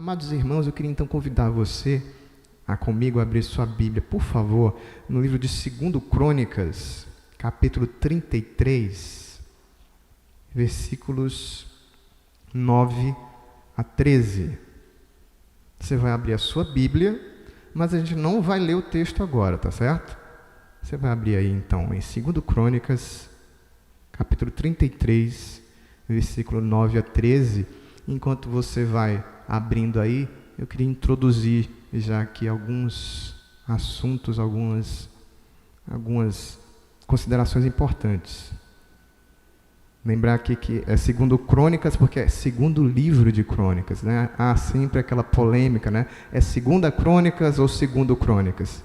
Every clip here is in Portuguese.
Amados irmãos, eu queria então convidar você a comigo abrir sua Bíblia, por favor, no livro de 2 Crônicas, capítulo 33, versículos 9 a 13. Você vai abrir a sua Bíblia, mas a gente não vai ler o texto agora, tá certo? Você vai abrir aí então em 2 Crônicas, capítulo 33, versículo 9 a 13. Enquanto você vai abrindo aí, eu queria introduzir já aqui alguns assuntos, algumas considerações importantes. Lembrar aqui que é 2 Crônicas, porque é segundo livro de Crônicas, né? Há sempre aquela polêmica, né? É 2 Crônicas ou 2 Crônicas?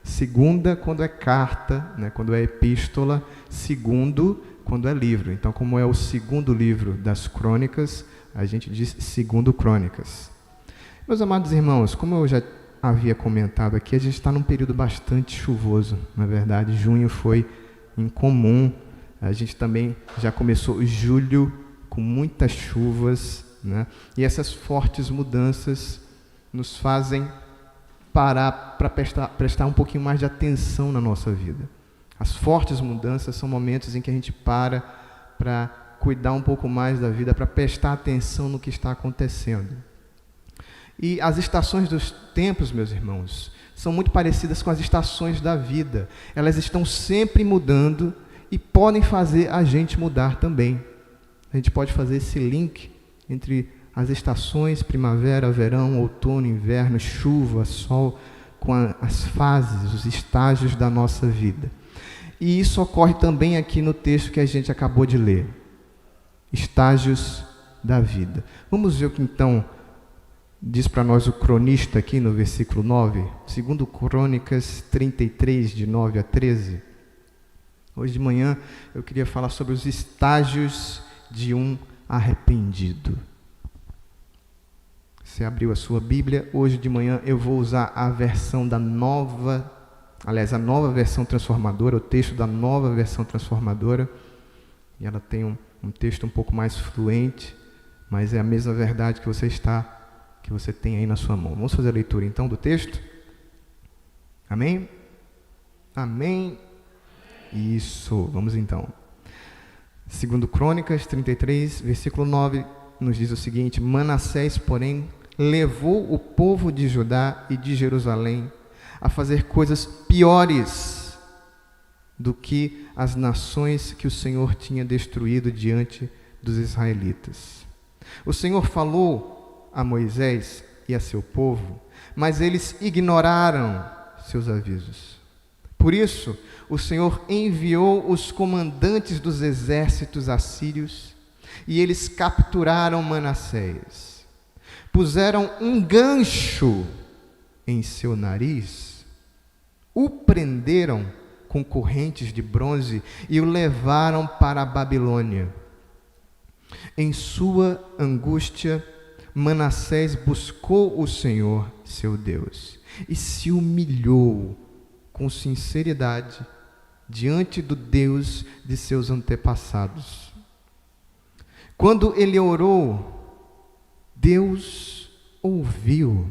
Segunda quando é carta, né? Quando é epístola, segundo quando é livro. Então, como é o segundo livro das Crônicas, a gente diz 2 Crônicas. Meus amados irmãos, como eu já havia comentado aqui, a gente está num período bastante chuvoso. Na verdade, junho foi incomum. A gente também já começou julho com muitas chuvas, né? E essas fortes mudanças nos fazem parar para prestar um pouquinho mais de atenção na nossa vida. As fortes mudanças são momentos em que a gente para cuidar um pouco mais da vida, para prestar atenção no que está acontecendo. E as estações dos tempos, meus irmãos, são muito parecidas com as estações da vida. Elas estão sempre mudando e podem fazer a gente mudar também. A gente pode fazer esse link entre as estações, primavera, verão, outono, inverno, chuva, sol, com as fases, os estágios da nossa vida. E isso ocorre também aqui no texto que a gente acabou de ler. Estágios da vida. Vamos ver o que então diz para nós o cronista aqui no versículo 9, 2 Crônicas 33, de 9 a 13. Hoje de manhã eu queria falar sobre os estágios de um arrependido. Você abriu a sua Bíblia, hoje de manhã eu vou usar a versão da nova, a nova versão transformadora, o texto da nova versão transformadora, e ela tem um texto um pouco mais fluente, mas é a mesma verdade que você tem aí na sua mão. Vamos fazer a leitura então do texto? Amém? Amém? Isso, vamos então. 2 Crônicas 33, versículo 9, nos diz o seguinte: Manassés, porém, levou o povo de Judá e de Jerusalém a fazer coisas piores do que as nações que o Senhor tinha destruído diante dos israelitas. O Senhor falou a Moisés e a seu povo, mas eles ignoraram seus avisos. Por isso, o Senhor enviou os comandantes dos exércitos assírios e eles capturaram Manassés. Puseram um gancho em seu nariz, o prenderam com correntes de bronze e o levaram para a Babilônia. Em sua angústia, Manassés buscou o Senhor, seu Deus, e se humilhou com sinceridade diante do Deus de seus antepassados. Quando ele orou, Deus ouviu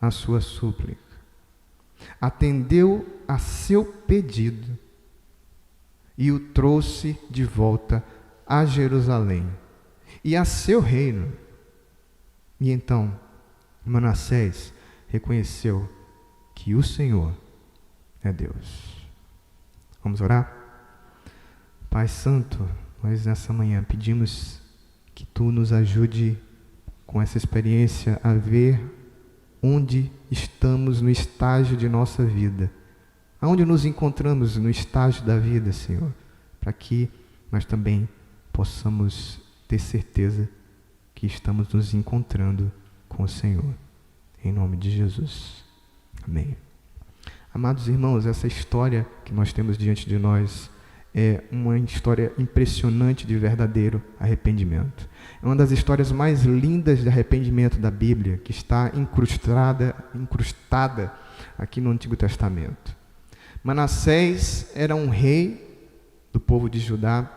a sua súplica, atendeu a seu pedido e o trouxe de volta a Jerusalém e a seu reino. E então Manassés reconheceu que o Senhor é Deus. Vamos orar? Pai Santo, nós nessa manhã pedimos que Tu nos ajude com essa experiência a ver onde estamos no estágio de nossa vida, aonde nos encontramos no estágio da vida, Senhor, para que nós também possamos ter certeza que estamos nos encontrando com o Senhor. Em nome de Jesus. Amém. Amados irmãos, essa história que nós temos diante de nós é uma história impressionante de verdadeiro arrependimento. É uma das histórias mais lindas de arrependimento da Bíblia, que está incrustada aqui no Antigo Testamento. Manassés era um rei do povo de Judá,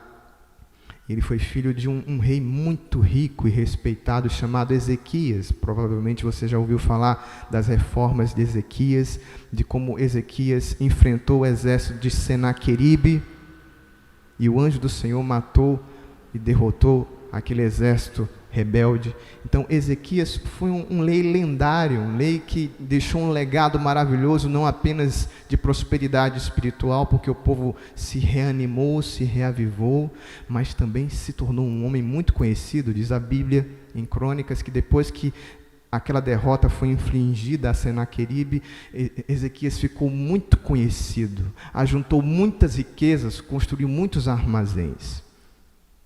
Ele foi filho de um rei muito rico e respeitado chamado Ezequias. Provavelmente você já ouviu falar das reformas de Ezequias, de como Ezequias enfrentou o exército de Senaqueribe e o anjo do Senhor matou e derrotou aquele exército rebelde. Então Ezequias foi um rei lendário, um rei que deixou um legado maravilhoso, não apenas de prosperidade espiritual, porque o povo se reanimou, se reavivou, mas também se tornou um homem muito conhecido. Diz a Bíblia em Crônicas que depois que aquela derrota foi infligida a Senaqueribe, Ezequias ficou muito conhecido, ajuntou muitas riquezas, construiu muitos armazéns.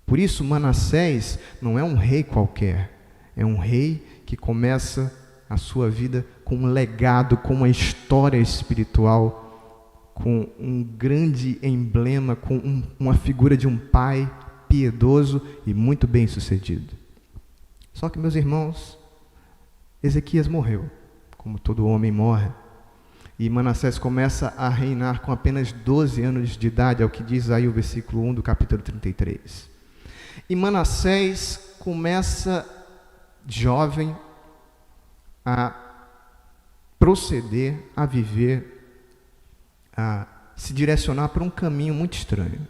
Por isso, Manassés não é um rei qualquer, é um rei que começa a sua vida com um legado, com uma história espiritual, com um grande emblema, com uma figura de um pai piedoso e muito bem sucedido. Só que, meus irmãos, Ezequias morreu, como todo homem morre, e Manassés começa a reinar com apenas 12 anos de idade, é o que diz aí o versículo 1 do capítulo 33. E Manassés começa, jovem, a proceder, a viver, a se direcionar para um caminho muito estranho.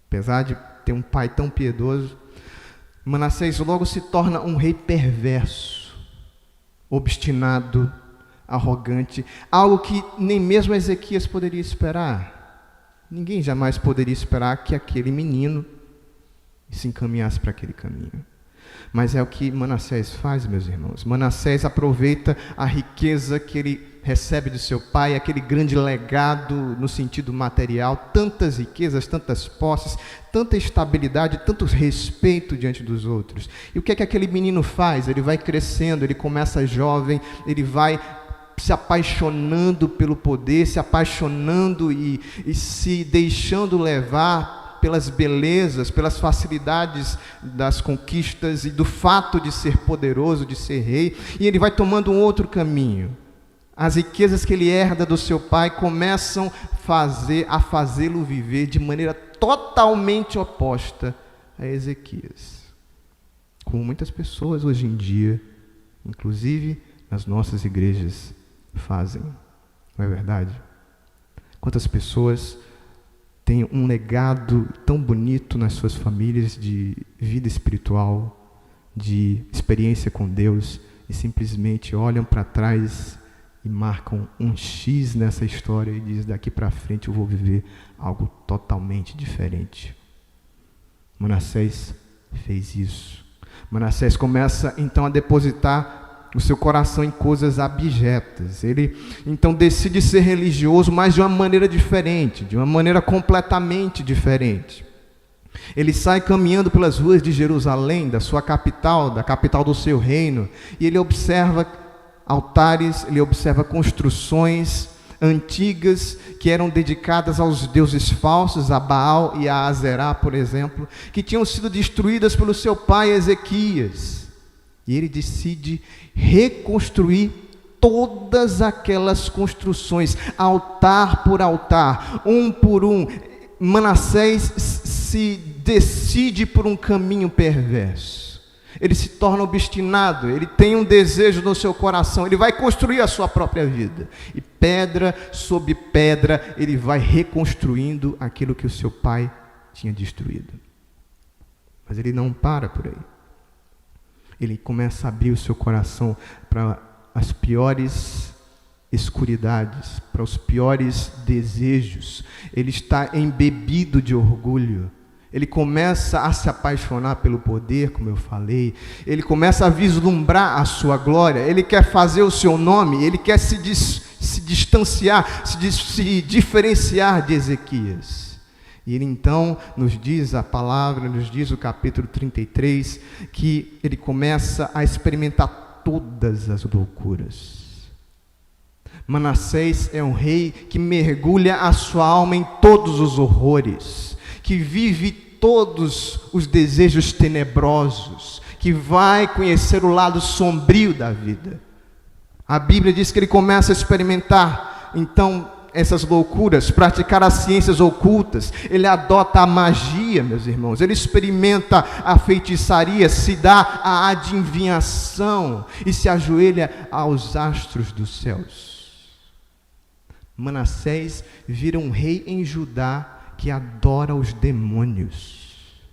Apesar de ter um pai tão piedoso, Manassés logo se torna um rei perverso, obstinado, arrogante, algo que nem mesmo Ezequias poderia esperar. Ninguém jamais poderia esperar que aquele menino se encaminhasse para aquele caminho. Mas é o que Manassés faz, meus irmãos. Manassés aproveita a riqueza que ele recebe do seu pai, aquele grande legado no sentido material, tantas riquezas, tantas posses, tanta estabilidade, tanto respeito diante dos outros. E o que é que aquele menino faz? Ele vai crescendo, ele começa jovem, ele vai se apaixonando pelo poder, se apaixonando e se deixando levar pelas belezas, pelas facilidades das conquistas e do fato de ser poderoso, de ser rei, e ele vai tomando um outro caminho. As riquezas que ele herda do seu pai começam a fazê-lo viver de maneira totalmente oposta a Ezequias. Como muitas pessoas hoje em dia, inclusive nas nossas igrejas, fazem. Não é verdade? Quantas pessoas tem um legado tão bonito nas suas famílias de vida espiritual, de experiência com Deus, e simplesmente olham para trás e marcam um X nessa história e dizem: daqui para frente eu vou viver algo totalmente diferente. Manassés fez isso. Manassés começa então a depositar o seu coração em coisas abjetas. Ele então decide ser religioso, mas de uma maneira diferente, de uma maneira completamente diferente. Ele sai caminhando pelas ruas de Jerusalém, da sua capital, da capital do seu reino, e ele observa altares, ele observa construções antigas que eram dedicadas aos deuses falsos, a Baal e a Azerá, por exemplo, que tinham sido destruídas pelo seu pai Ezequias. E ele decide reconstruir todas aquelas construções, altar por altar, um por um. Manassés se decide por um caminho perverso. Ele se torna obstinado, ele tem um desejo no seu coração, ele vai construir a sua própria vida. E pedra sobre pedra, ele vai reconstruindo aquilo que o seu pai tinha destruído. Mas ele não para por aí. Ele começa a abrir o seu coração para as piores escuridades, para os piores desejos. Ele está embebido de orgulho. Ele começa a se apaixonar pelo poder, como eu falei. Ele começa a vislumbrar a sua glória. Ele quer fazer o seu nome. Ele quer se distanciar, se diferenciar de Ezequias. E ele então nos diz a palavra, nos diz o capítulo 33, que ele começa a experimentar todas as loucuras. Manassés é um rei que mergulha a sua alma em todos os horrores, que vive todos os desejos tenebrosos, que vai conhecer o lado sombrio da vida. A Bíblia diz que ele começa a experimentar, então, essas loucuras, praticar as ciências ocultas, ele adota a magia, meus irmãos, ele experimenta a feitiçaria, se dá a adivinhação e se ajoelha aos astros dos céus. Manassés vira um rei em Judá que adora os demônios.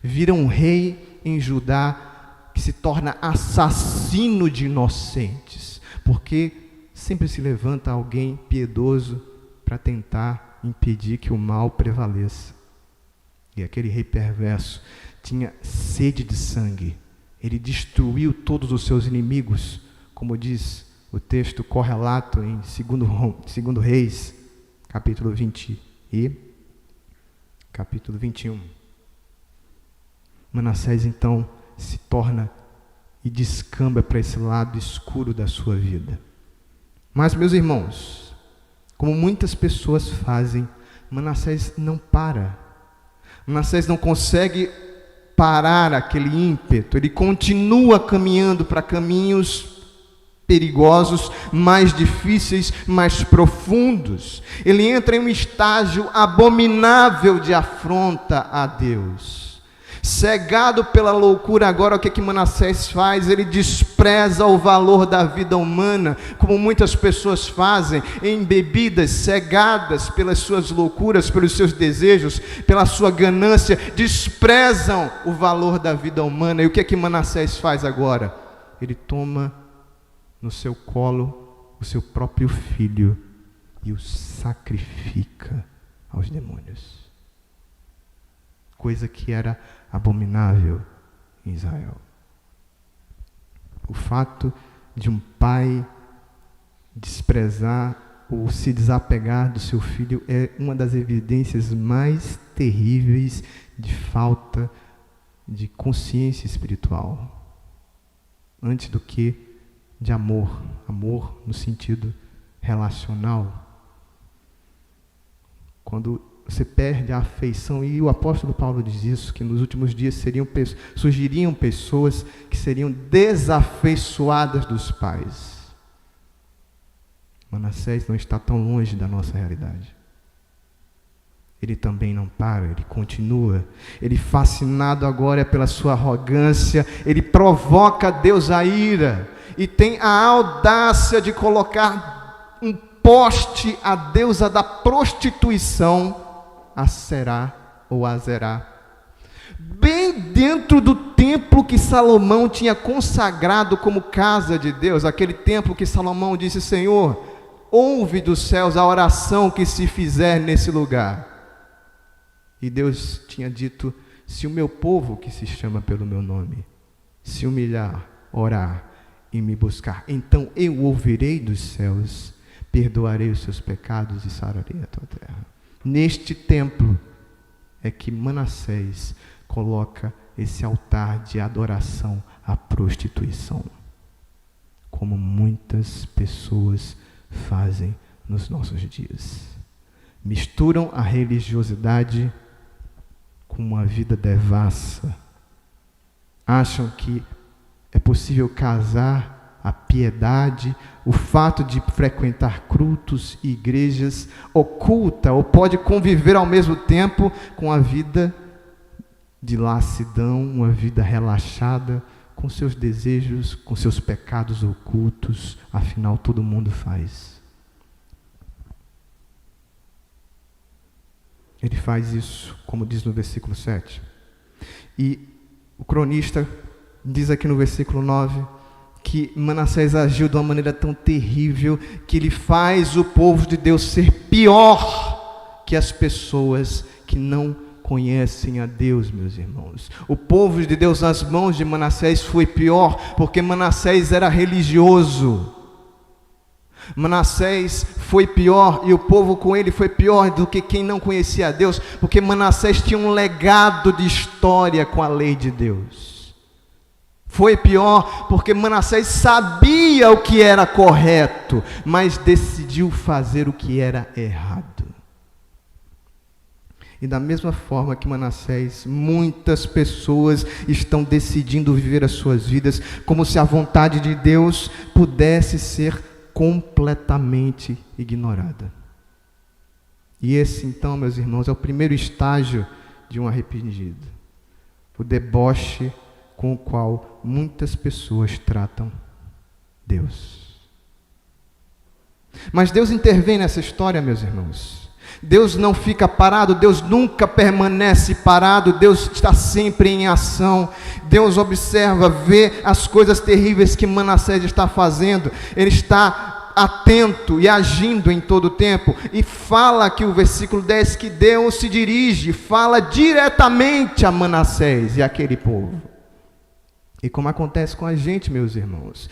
Vira um rei em Judá que se torna assassino de inocentes, porque sempre se levanta alguém piedoso para tentar impedir que o mal prevaleça. E aquele rei perverso tinha sede de sangue. Ele destruiu todos os seus inimigos, como diz o texto correlato em 2 Reis, capítulo 20 e capítulo 21. Manassés então se torna e descamba para esse lado escuro da sua vida. Mas, meus irmãos, como muitas pessoas fazem, Manassés não para. Manassés não consegue parar aquele ímpeto. Ele continua caminhando para caminhos perigosos, mais difíceis, mais profundos. Ele entra em um estágio abominável de afronta a Deus. Cegado pela loucura, agora o que Manassés faz? Ele despreza o valor da vida humana, como muitas pessoas fazem, embebidas, cegadas pelas suas loucuras, pelos seus desejos, pela sua ganância, desprezam o valor da vida humana. E o que Manassés faz agora? Ele toma no seu colo o seu próprio filho e o sacrifica aos demônios. Coisa que era abominável em Israel. O fato de um pai desprezar ou se desapegar do seu filho é uma das evidências mais terríveis de falta de consciência espiritual, antes do que de amor no sentido relacional. Quando você perde a afeição, e o apóstolo Paulo diz isso, que nos últimos dias surgiriam pessoas que seriam desafeiçoadas dos pais. Manassés não está tão longe da nossa realidade. Ele também não para, ele continua. Ele, fascinado agora pela sua arrogância, ele provoca Deus a ira, e tem a audácia de colocar um poste à deusa da prostituição, a Será ou a Zerá, bem dentro do templo que Salomão tinha consagrado como casa de Deus, aquele templo que Salomão disse: Senhor, ouve dos céus a oração que se fizer nesse lugar. E Deus tinha dito: se o meu povo, que se chama pelo meu nome, se humilhar, orar e me buscar, então eu ouvirei dos céus, perdoarei os seus pecados e sararei a tua terra. Neste templo é que Manassés coloca esse altar de adoração à prostituição, como muitas pessoas fazem nos nossos dias. Misturam a religiosidade com uma vida devassa. Acham que é possível casar a piedade, o fato de frequentar cultos e igrejas, oculta ou pode conviver ao mesmo tempo com a vida de lassidão, uma vida relaxada, com seus desejos, com seus pecados ocultos. Afinal, todo mundo faz. Ele faz isso, como diz no versículo 7. E o cronista diz aqui no versículo 9, que Manassés agiu de uma maneira tão terrível que ele faz o povo de Deus ser pior que as pessoas que não conhecem a Deus, meus irmãos. O povo de Deus nas mãos de Manassés foi pior, porque Manassés era religioso. Manassés foi pior, e o povo com ele foi pior do que quem não conhecia a Deus, porque Manassés tinha um legado de história com a lei de Deus. Foi pior porque Manassés sabia o que era correto, mas decidiu fazer o que era errado. E da mesma forma que Manassés, muitas pessoas estão decidindo viver as suas vidas como se a vontade de Deus pudesse ser completamente ignorada. E esse, então, meus irmãos, é o primeiro estágio de um arrependido. O deboche com o qual muitas pessoas tratam Deus. Mas Deus intervém nessa história, meus irmãos. Deus não fica parado, Deus nunca permanece parado, Deus está sempre em ação. Deus observa, vê as coisas terríveis que Manassés está fazendo. Ele está atento e agindo em todo o tempo, e fala aqui o versículo 10 que Deus se dirige, fala diretamente a Manassés e aquele povo. E como acontece com a gente, meus irmãos,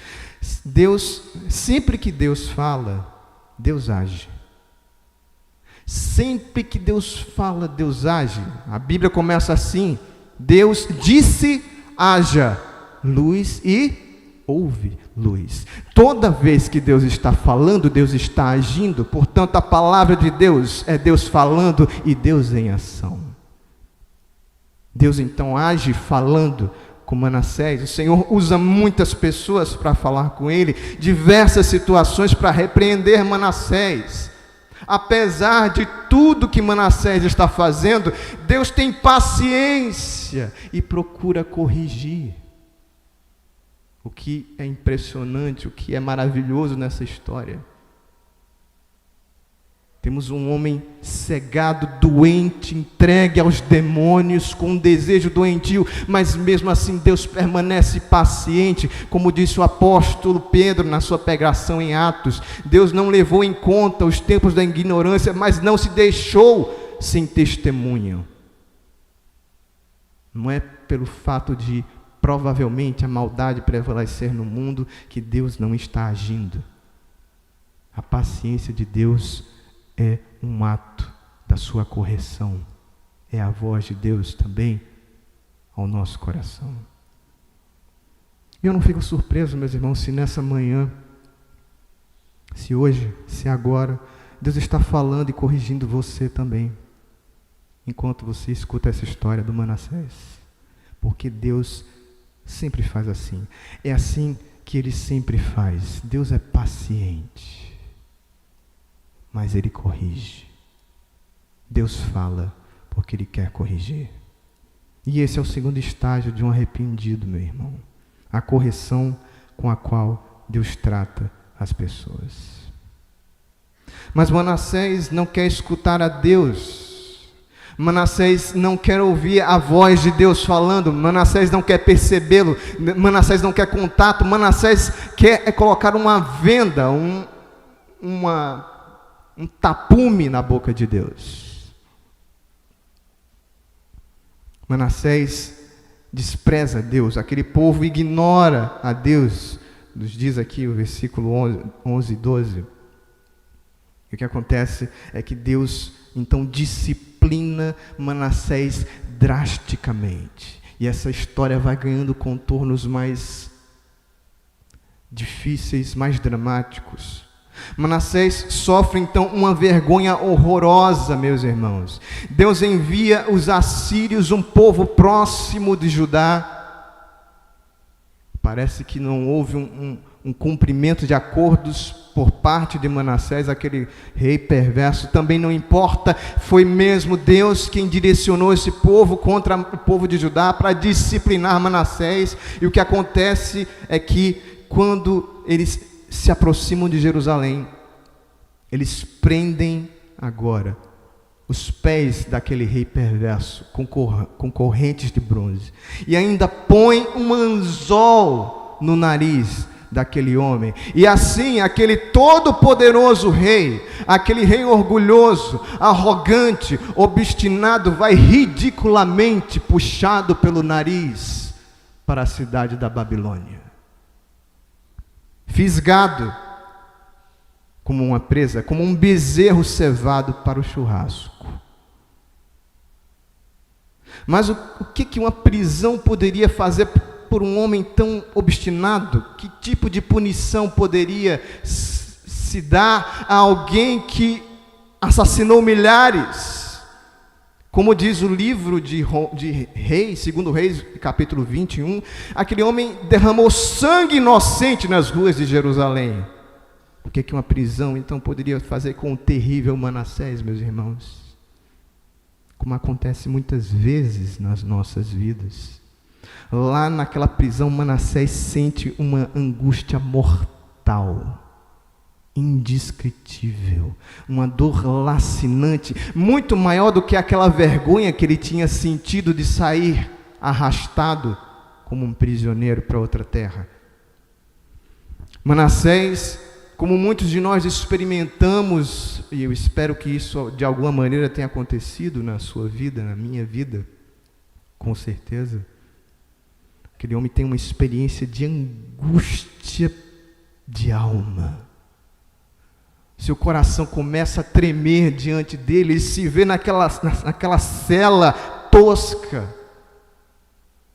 Deus, sempre que Deus fala, Deus age. Sempre que Deus fala, Deus age. A Bíblia começa assim: Deus disse, haja luz, e houve luz. Toda vez que Deus está falando, Deus está agindo. Portanto, a palavra de Deus é Deus falando e Deus em ação. Deus então age falando com Manassés. O Senhor usa muitas pessoas para falar com ele, diversas situações para repreender Manassés. Apesar de tudo que Manassés está fazendo, Deus tem paciência e procura corrigir. O que é impressionante, o que é maravilhoso nessa história. Temos um homem cegado, doente, entregue aos demônios, com um desejo doentio, mas mesmo assim Deus permanece paciente, como disse o apóstolo Pedro na sua pregação em Atos. Deus não levou em conta os tempos da ignorância, mas não se deixou sem testemunho. Não é pelo fato de provavelmente a maldade prevalecer no mundo que Deus não está agindo. A paciência de Deus é um ato da sua correção. É a voz de Deus também ao nosso coração. Eu não fico surpreso, meus irmãos, se nessa manhã, se hoje, se agora, Deus está falando e corrigindo você também, enquanto você escuta essa história do Manassés. Porque Deus sempre faz assim. É assim que Ele sempre faz. Deus é paciente, mas Ele corrige. Deus fala porque Ele quer corrigir. E esse é o segundo estágio de um arrependido, meu irmão. A correção com a qual Deus trata as pessoas. Mas Manassés não quer escutar a Deus. Manassés não quer ouvir a voz de Deus falando. Manassés não quer percebê-lo. Manassés não quer contato. Manassés quer colocar uma venda, um tapume na boca de Deus. Manassés despreza Deus. Aquele povo ignora a Deus. Nos diz aqui o versículo 11 e 12. E o que acontece é que Deus então disciplina Manassés drasticamente. E essa história vai ganhando contornos mais difíceis, mais dramáticos. Manassés sofre então uma vergonha horrorosa, meus irmãos. Deus envia os assírios, um povo próximo de Judá. Parece que não houve um cumprimento de acordos por parte de Manassés, aquele rei perverso. Também não importa, foi mesmo Deus quem direcionou esse povo contra o povo de Judá para disciplinar Manassés. E o que acontece é que quando eles se aproximam de Jerusalém, eles prendem agora os pés daquele rei perverso com correntes de bronze, e ainda põem um anzol no nariz daquele homem. E assim aquele todo-poderoso rei, aquele rei orgulhoso, arrogante, obstinado, vai ridiculamente puxado pelo nariz para a cidade da Babilônia, fisgado como uma presa, como um bezerro cevado para o churrasco. Mas o que uma prisão poderia fazer por um homem tão obstinado? Que tipo de punição poderia se dar a alguém que assassinou milhares? Como diz o livro de Reis, segundo Reis, capítulo 21, aquele homem derramou sangue inocente nas ruas de Jerusalém. O que uma prisão, então, poderia fazer com o terrível Manassés, meus irmãos? Como acontece muitas vezes nas nossas vidas. Lá naquela prisão, Manassés sente uma angústia mortal, indescritível, uma dor lacinante, muito maior do que aquela vergonha que ele tinha sentido de sair arrastado como um prisioneiro para outra terra. Manassés, como muitos de nós experimentamos, e eu espero que isso de alguma maneira tenha acontecido na sua vida, na minha vida, com certeza, aquele homem tem uma experiência de angústia de alma. Seu coração começa a tremer diante dele, ele se vê naquela cela tosca,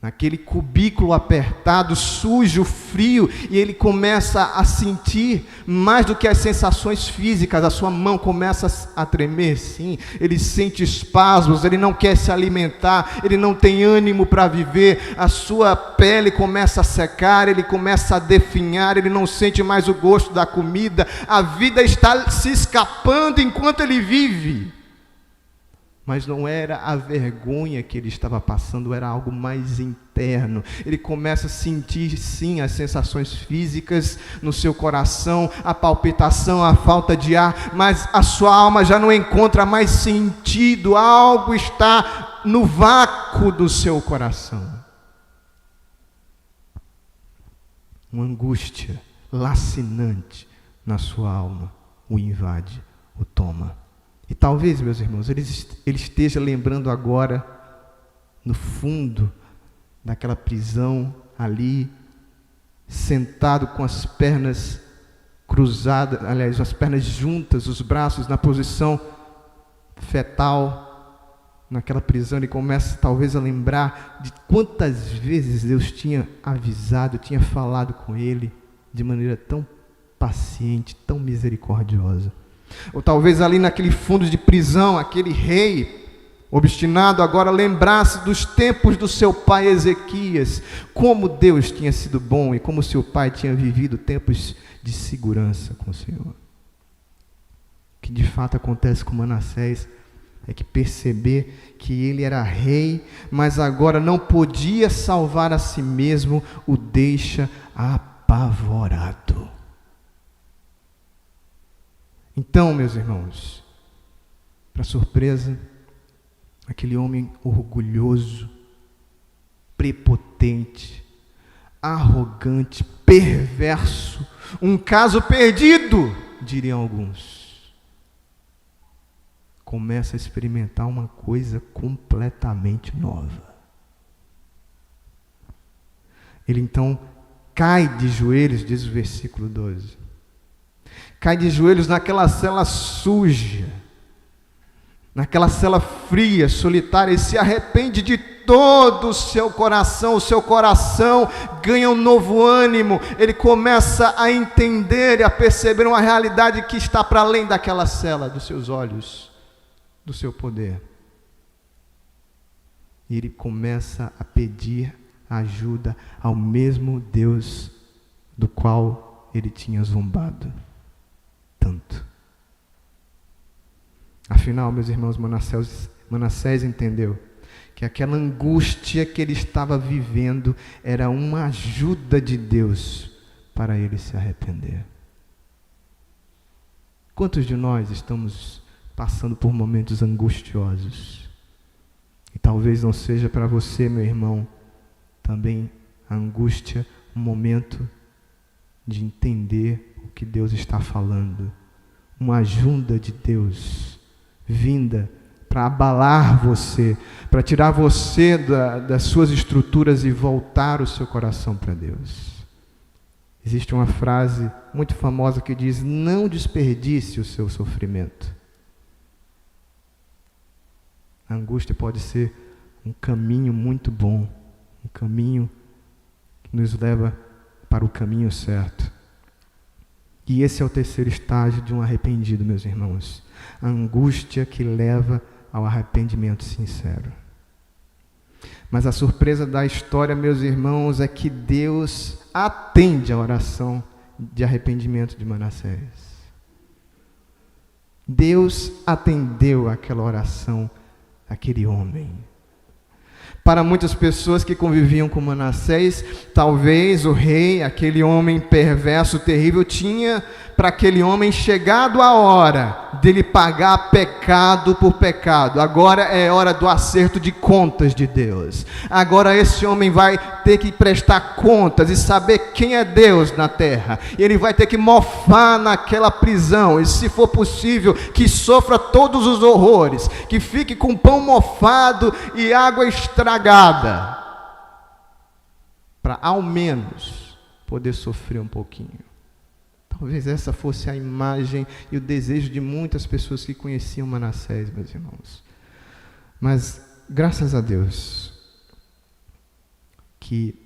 naquele cubículo apertado, sujo, frio, e ele começa a sentir mais do que as sensações físicas, a sua mão começa a tremer, sim, ele sente espasmos, ele não quer se alimentar, ele não tem ânimo para viver, a sua pele começa a secar, ele começa a definhar, ele não sente mais o gosto da comida, a vida está se escapando enquanto ele vive. Mas não era a vergonha que ele estava passando, era algo mais interno. Ele começa a sentir, sim, as sensações físicas no seu coração, a palpitação, a falta de ar, mas a sua alma já não encontra mais sentido, algo está no vácuo do seu coração. Uma angústia lacinante na sua alma o invade, o toma. E talvez, meus irmãos, ele esteja lembrando agora, no fundo daquela prisão, ali, sentado com as pernas cruzadas, aliás, as pernas juntas, os braços na posição fetal, naquela prisão, ele começa talvez a lembrar de quantas vezes Deus tinha avisado, tinha falado com ele, de maneira tão paciente, tão misericordiosa. Ou talvez ali naquele fundo de prisão, aquele rei obstinado agora lembrasse dos tempos do seu pai Ezequias, como Deus tinha sido bom e como seu pai tinha vivido tempos de segurança com o Senhor. O que de fato acontece com Manassés é que perceber que ele era rei, mas agora não podia salvar a si mesmo, o deixa apavorado. Então, meus irmãos, para surpresa, aquele homem orgulhoso, prepotente, arrogante, perverso, um caso perdido, diriam alguns, começa a experimentar uma coisa completamente nova. Ele então cai de joelhos, diz o versículo 12. Cai de joelhos naquela cela suja, naquela cela fria, solitária, e se arrepende de todo o seu coração ganha um novo ânimo, ele começa a entender e a perceber uma realidade que está para além daquela cela, dos seus olhos, do seu poder. E ele começa a pedir ajuda ao mesmo Deus do qual ele tinha zombado tanto. Afinal, meus irmãos, Manassés entendeu que aquela angústia que ele estava vivendo era uma ajuda de Deus para ele se arrepender. Quantos de nós estamos passando por momentos angustiosos? E talvez não seja para você, meu irmão, também a angústia, um momento de entender o que Deus está falando, uma ajuda de Deus vinda para abalar você, para tirar você das suas estruturas e voltar o seu coração para Deus. Existe uma frase muito famosa que diz: não desperdice o seu sofrimento. A angústia pode ser um caminho muito bom, um caminho que nos leva para o caminho certo. E esse é o terceiro estágio de um arrependido, meus irmãos. A angústia que leva ao arrependimento sincero. Mas a surpresa da história, meus irmãos, é que Deus atende a oração de arrependimento de Manassés. Deus atendeu aquela oração daquele homem. Para muitas pessoas que conviviam com Manassés, talvez o rei, aquele homem perverso, terrível, tinha para aquele homem chegado a hora dele pagar pecado por pecado. Agora é hora do acerto de contas de Deus. Agora esse homem vai ter que prestar contas e saber quem é Deus na terra. E ele vai ter que mofar naquela prisão. E se for possível, que sofra todos os horrores. Que fique com pão mofado e água estragada. Para ao menos poder sofrer um pouquinho. Talvez essa fosse a imagem e o desejo de muitas pessoas que conheciam Manassés, meus irmãos. Mas, graças a Deus, que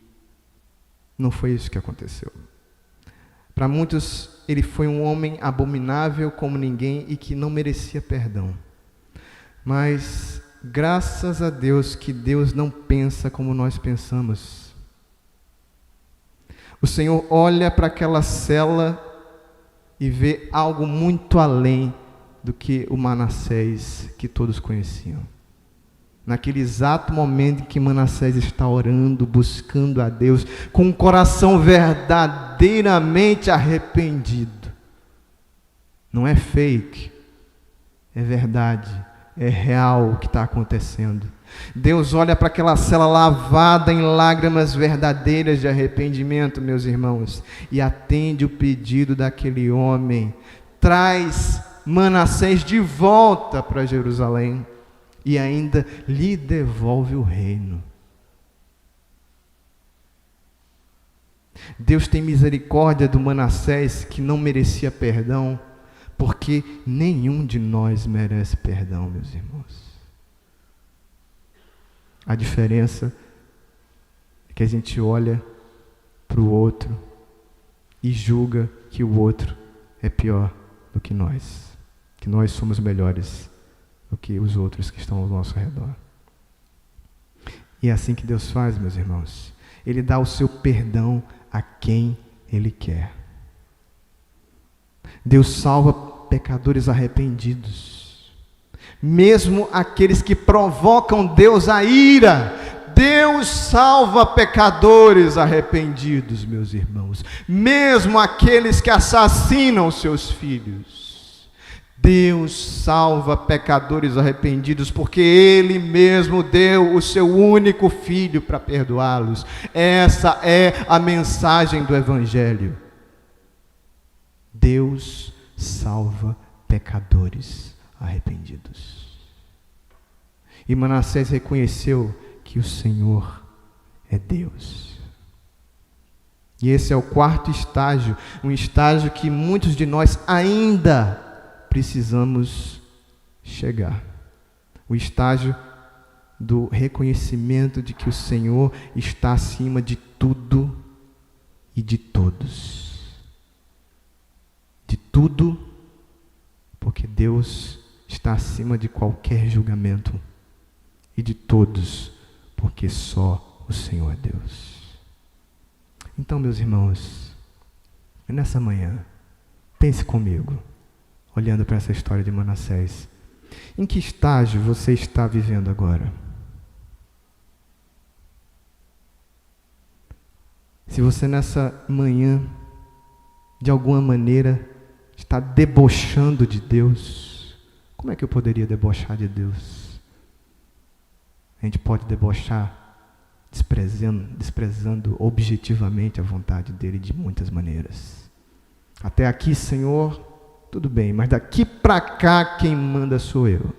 não foi isso que aconteceu. Para muitos, ele foi um homem abominável como ninguém e que não merecia perdão. Mas, graças a Deus, que Deus não pensa como nós pensamos. O Senhor olha para aquela cela e vê algo muito além do que o Manassés que todos conheciam. Naquele exato momento em que Manassés está orando, buscando a Deus, com um coração verdadeiramente arrependido. Não é fake, é verdade, é real o que está acontecendo. Deus olha para aquela cela lavada em lágrimas verdadeiras de arrependimento, meus irmãos, e atende o pedido daquele homem. Traz Manassés de volta para Jerusalém e ainda lhe devolve o reino. Deus tem misericórdia do Manassés que não merecia perdão, porque nenhum de nós merece perdão, meus irmãos. A diferença é que a gente olha para o outro e julga que o outro é pior do que nós somos melhores do que os outros que estão ao nosso redor. E é assim que Deus faz, meus irmãos. Ele dá o seu perdão a quem Ele quer. Deus salva pecadores arrependidos. Mesmo aqueles que provocam Deus a ira, Deus salva pecadores arrependidos, meus irmãos. Mesmo aqueles que assassinam seus filhos, Deus salva pecadores arrependidos, porque Ele mesmo deu o seu único filho para perdoá-los. Essa é a mensagem do Evangelho. Deus salva pecadores arrependidos. E Manassés reconheceu que o Senhor é Deus. E esse é o quarto estágio, um estágio que muitos de nós ainda precisamos chegar. O estágio do reconhecimento de que o Senhor está acima de tudo e de todos. De tudo, porque Deus está acima de qualquer julgamento, e de todos, porque só o Senhor é Deus. Então, meus irmãos, nessa manhã, pense comigo, olhando para essa história de Manassés, em que estágio você está vivendo agora? Se você nessa manhã, de alguma maneira, está debochando de Deus, como é que eu poderia debochar de Deus? A gente pode debochar desprezando objetivamente a vontade dele de muitas maneiras. Até aqui, Senhor, tudo bem, mas daqui para cá quem manda sou eu.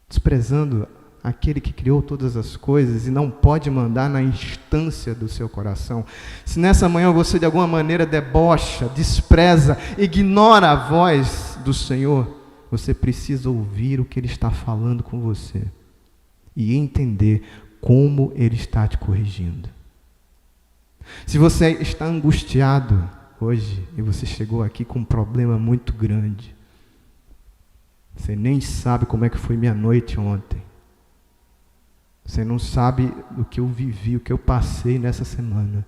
Desprezando aquele que criou todas as coisas e não pode mandar na instância do seu coração. Se nessa manhã você de alguma maneira debocha, despreza, ignora a voz do Senhor, você precisa ouvir o que Ele está falando com você e entender como Ele está te corrigindo. Se você está angustiado hoje e você chegou aqui com um problema muito grande, você nem sabe como é que foi minha noite ontem, você não sabe o que eu vivi, o que eu passei nessa semana.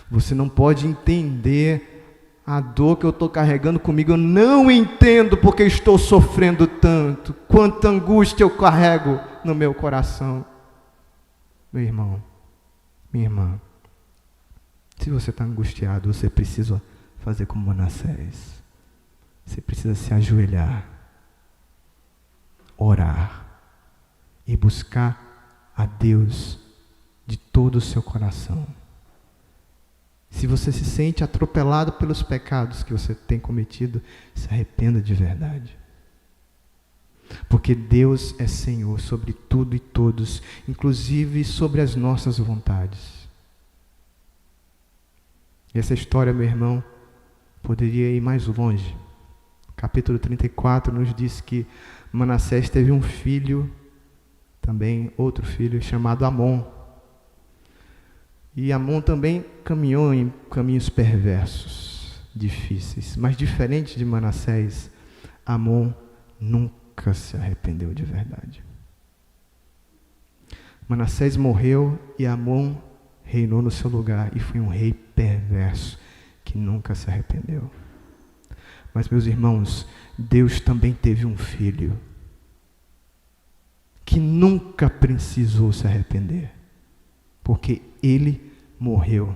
Você não pode entender a dor que eu estou carregando comigo. Eu não entendo porque estou sofrendo tanto. Quanta angústia eu carrego no meu coração. Meu irmão, minha irmã, se você está angustiado, você precisa fazer como Manassés. Você precisa se ajoelhar, orar e buscar a Deus de todo o seu coração. Se você se sente atropelado pelos pecados que você tem cometido, se arrependa de verdade. Porque Deus é Senhor sobre tudo e todos, inclusive sobre as nossas vontades. E essa história, meu irmão, poderia ir mais longe. O capítulo 34 nos diz que Manassés teve um filho, também outro filho, chamado Amon. E Amon também caminhou em caminhos perversos, difíceis. Mas diferente de Manassés, Amon nunca se arrependeu de verdade. Manassés morreu e Amon reinou no seu lugar e foi um rei perverso que nunca se arrependeu. Mas, meus irmãos, Deus também teve um filho que nunca precisou se arrepender, porque ele morreu,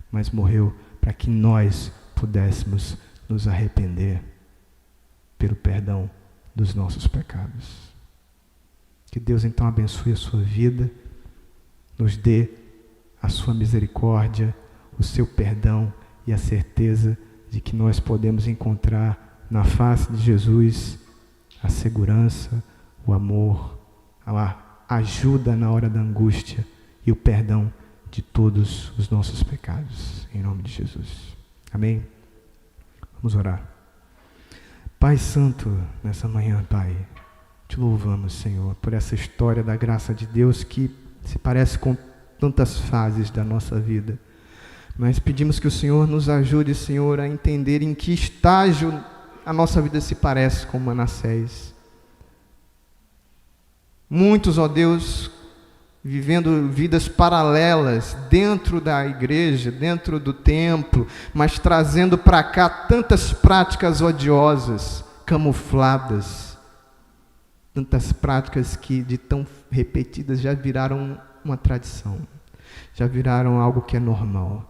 mas morreu para que nós pudéssemos nos arrepender pelo perdão dos nossos pecados. Que Deus então abençoe a sua vida, nos dê a sua misericórdia, o seu perdão e a certeza de que nós podemos encontrar na face de Jesus a segurança, o amor, a ajuda na hora da angústia e o perdão de todos os nossos pecados, em nome de Jesus. Amém? Vamos orar. Pai Santo, nessa manhã, Pai, te louvamos, Senhor, por essa história da graça de Deus que se parece com tantas fases da nossa vida. Mas pedimos que o Senhor nos ajude, Senhor, a entender em que estágio a nossa vida se parece com Manassés. Muitos, ó Deus, vivendo vidas paralelas dentro da igreja, dentro do templo, mas trazendo para cá tantas práticas odiosas, camufladas, tantas práticas que de tão repetidas já viraram uma tradição, já viraram algo que é normal.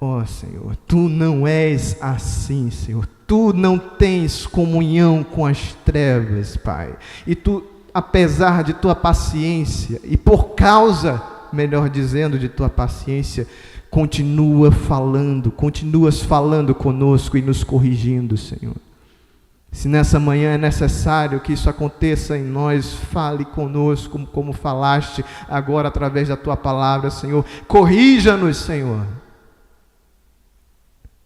Ó Senhor, Tu não és assim, Senhor. Tu não tens comunhão com as trevas, Pai. E Tu, apesar de Tua paciência, e por causa, melhor dizendo, de Tua paciência, continuas falando conosco e nos corrigindo, Senhor. Se nessa manhã é necessário que isso aconteça em nós, fale conosco como falaste agora através da Tua palavra, Senhor. Corrija-nos, Senhor.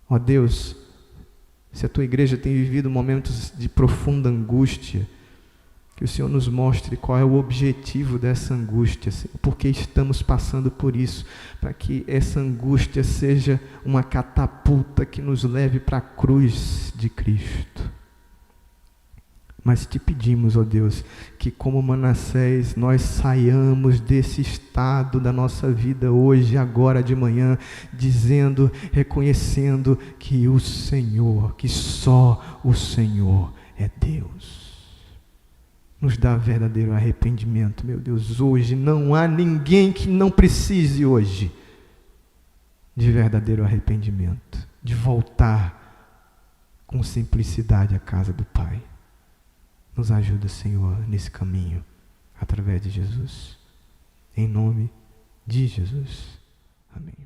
Ó Deus, se a Tua igreja tem vivido momentos de profunda angústia, que o Senhor nos mostre qual é o objetivo dessa angústia, Senhor, porque estamos passando por isso, para que essa angústia seja uma catapulta que nos leve para a cruz de Cristo. Mas te pedimos, ó Deus, que como Manassés nós saiamos desse estado da nossa vida hoje, agora de manhã, dizendo, reconhecendo que o Senhor, que só o Senhor é Deus. Nos dá verdadeiro arrependimento, meu Deus. Hoje não há ninguém que não precise hoje de verdadeiro arrependimento, de voltar com simplicidade à casa do Pai. Nos ajuda, Senhor, nesse caminho, através de Jesus. Em nome de Jesus. Amém.